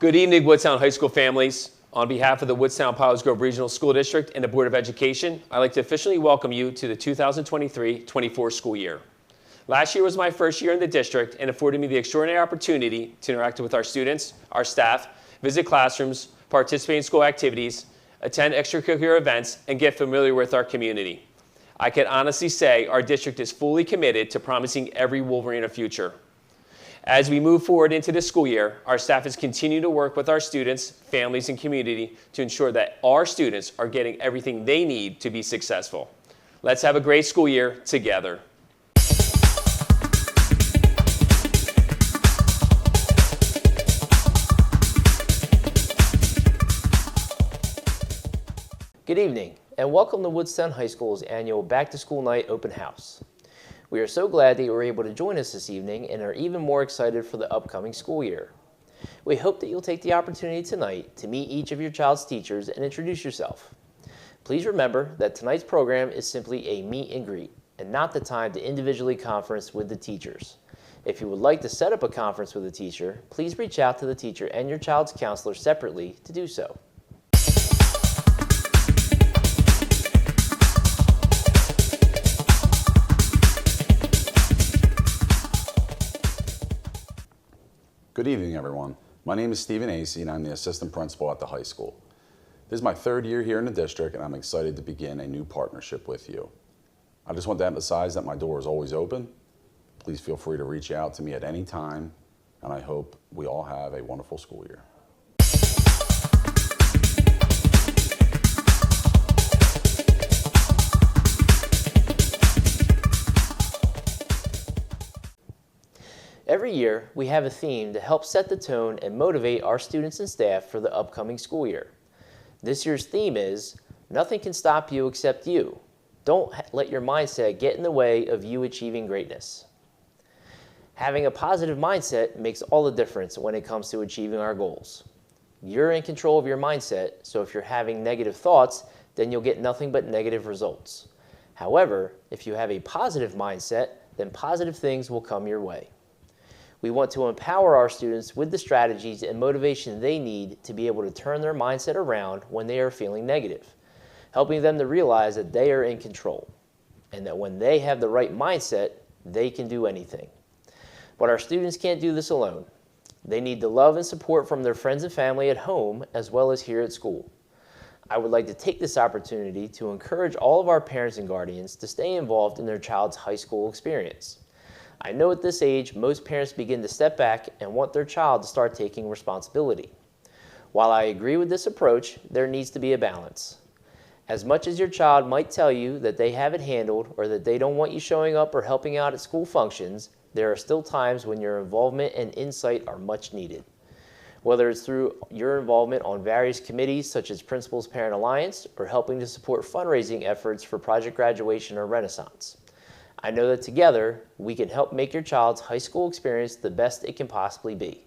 Good evening, Woodstown High School families. On behalf of the Woodstown Piles Grove Regional School District and the Board of Education, I'd like to officially welcome you to the 2023-24 school year. Last year was my first year in the district and afforded me the extraordinary opportunity to interact with our students, our staff, visit classrooms, participate in school activities, attend extracurricular events, and get familiar with our community. I can honestly say our district is fully committed to promising every Wolverine a future. As we move forward into this school year, our staff is continuing to work with our students, families, and community to ensure that our students are getting everything they need to be successful. Let's have a great school year together. Good evening, and welcome to Woodstown High School's annual Back to School Night Open House. We are so glad that you were able to join us this evening and are even more excited for the upcoming school year. We hope that you'll take the opportunity tonight to meet each of your child's teachers and introduce yourself. Please remember that tonight's program is simply a meet and greet and not the time to individually conference with the teachers. If you would like to set up a conference with a teacher, please reach out to the teacher and your child's counselor separately to do so. Good evening, everyone. My name is Stephen Asay, and I'm the assistant principal at the high school. This is my third year here in the district, and I'm excited to begin a new partnership with you. I just want to emphasize that my door is always open. Please feel free to reach out to me at any time, and I hope we all have a wonderful school year. Every year, we have a theme to help set the tone and motivate our students and staff for the upcoming school year. This year's theme is, nothing can stop you except you. Don't let your mindset get in the way of you achieving greatness. Having a positive mindset makes all the difference when it comes to achieving our goals. You're in control of your mindset, so if you're having negative thoughts, then you'll get nothing but negative results. However, if you have a positive mindset, then positive things will come your way. We want to empower our students with the strategies and motivation they need to be able to turn their mindset around when they are feeling negative, helping them to realize that they are in control and that when they have the right mindset, they can do anything. But our students can't do this alone. They need the love and support from their friends and family at home as well as here at school. I would like to take this opportunity to encourage all of our parents and guardians to stay involved in their child's high school experience. I know at this age, most parents begin to step back and want their child to start taking responsibility. While I agree with this approach, there needs to be a balance. As much as your child might tell you that they have it handled or that they don't want you showing up or helping out at school functions, there are still times when your involvement and insight are much needed. Whether it's through your involvement on various committees such as Principals Parent Alliance or helping to support fundraising efforts for Project Graduation or Renaissance. I know that together, we can help make your child's high school experience the best it can possibly be.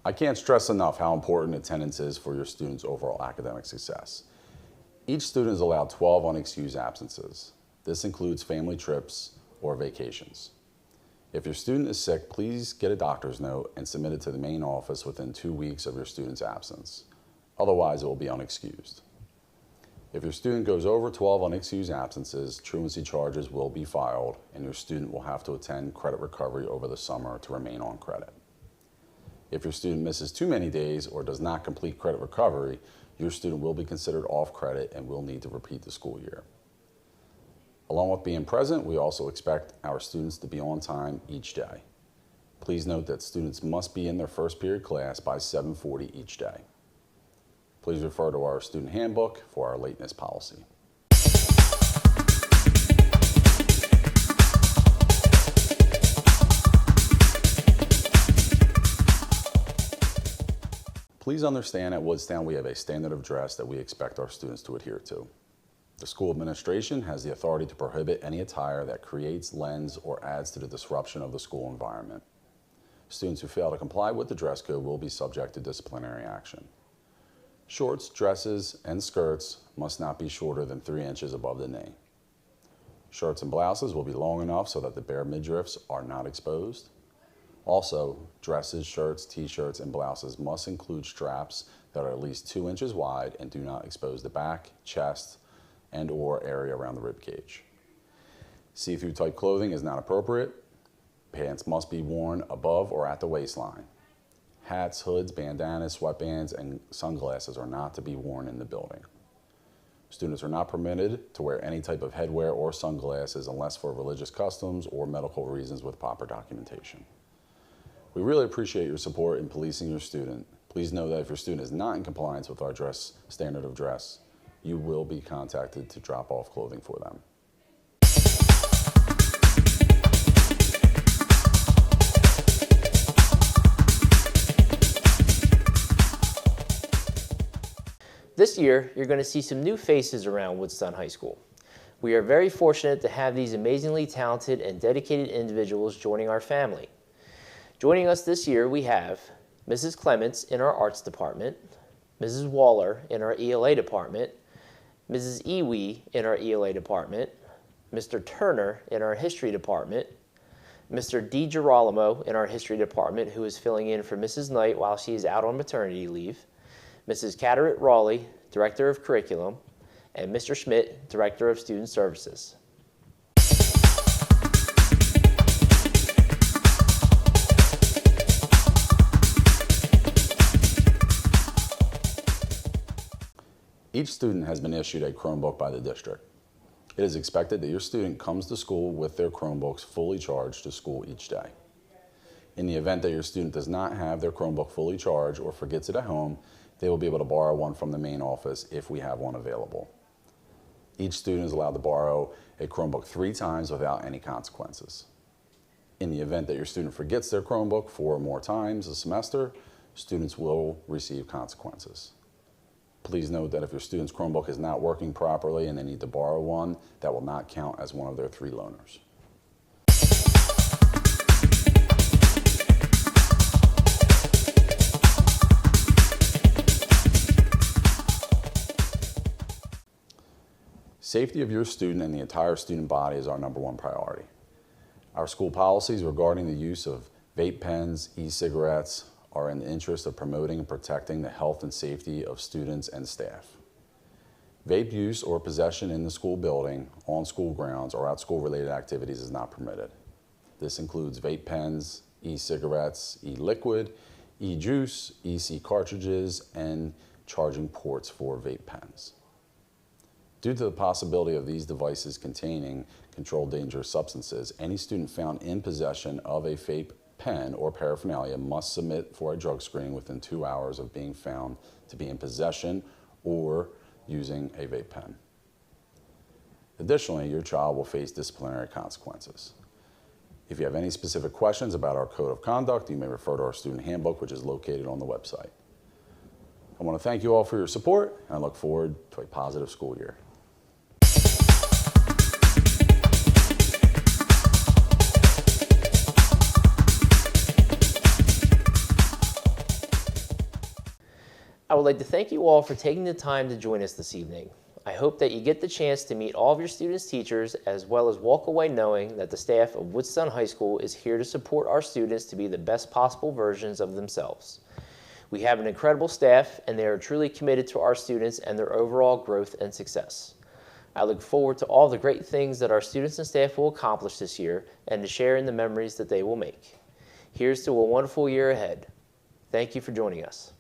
I can't stress enough how important attendance is for your students' overall academic success. Each student is allowed 12 unexcused absences. This includes family trips or vacations. If your student is sick, please get a doctor's note and submit it to the main office within 2 weeks of your student's absence. Otherwise, it will be unexcused. If your student goes over 12 unexcused absences, truancy charges will be filed, and your student will have to attend credit recovery over the summer to remain on credit. If your student misses too many days or does not complete credit recovery, your student will be considered off credit and will need to repeat the school year. Along with being present, we also expect our students to be on time each day. Please note that students must be in their first period class by 7:40 each day. Please refer to our student handbook for our lateness policy. Please understand at Woodstown we have a standard of dress that we expect our students to adhere to. The school administration has the authority to prohibit any attire that creates, lends, or adds to the disruption of the school environment. Students who fail to comply with the dress code will be subject to disciplinary action. Shorts, dresses, and skirts must not be shorter than 3 inches above the knee. Shirts and blouses will be long enough so that the bare midriffs are not exposed. Also, dresses, shirts, t-shirts, and blouses must include straps that are at least 2 inches wide and do not expose the back, chest, and/or area around the rib cage. See-through type clothing is not appropriate. Pants must be worn above or at the waistline. Hats, hoods, bandanas, sweatbands, and sunglasses are not to be worn in the building. Students are not permitted to wear any type of headwear or sunglasses unless for religious customs or medical reasons with proper documentation. We really appreciate your support in policing your student. Please know that if your student is not in compliance with our standard of dress, you will be contacted to drop off clothing for them. This year, you're going to see some new faces around Woodstown High School. We are very fortunate to have these amazingly talented and dedicated individuals joining our family. Joining us this year, we have Mrs. Clements in our Arts Department, Mrs. Waller in our ELA Department, Mrs. Ewey in our ELA Department, Mr. Turner in our History Department, Mr. DiGirolamo in our History Department, who is filling in for Mrs. Knight while she is out on maternity leave, Mrs. Catterett Raleigh, Director of Curriculum, and Mr. Schmidt, Director of Student Services. Each student has been issued a Chromebook by the district. It is expected that your student comes to school with their Chromebooks fully charged to school each day. In the event that your student does not have their Chromebook fully charged or forgets it at home, they will be able to borrow one from the main office if we have one available. Each student is allowed to borrow a Chromebook 3 times without any consequences. In the event that your student forgets their Chromebook 4 or more times a semester, students will receive consequences. Please note that if your student's Chromebook is not working properly and they need to borrow one, that will not count as one of their 3 loaners. Safety of your student and the entire student body is our #1 priority. Our school policies regarding the use of vape pens, e-cigarettes are in the interest of promoting and protecting the health and safety of students and staff. Vape use or possession in the school building, on school grounds, or at school-related activities is not permitted. This includes vape pens, e-cigarettes, e-liquid, e-juice, e-c cartridges, and charging ports for vape pens. Due to the possibility of these devices containing controlled dangerous substances, any student found in possession of a vape pen or paraphernalia must submit for a drug screening within 2 hours of being found to be in possession or using a vape pen. Additionally, your child will face disciplinary consequences. If you have any specific questions about our code of conduct, you may refer to our student handbook, which is located on the website. I want to thank you all for your support, and I look forward to a positive school year. I would like to thank you all for taking the time to join us this evening. I hope that you get the chance to meet all of your students' teachers, as well as walk away knowing that the staff of Woodstown High School is here to support our students to be the best possible versions of themselves. We have an incredible staff, and they are truly committed to our students and their overall growth and success. I look forward to all the great things that our students and staff will accomplish this year and to share in the memories that they will make. Here's to a wonderful year ahead. Thank you for joining us.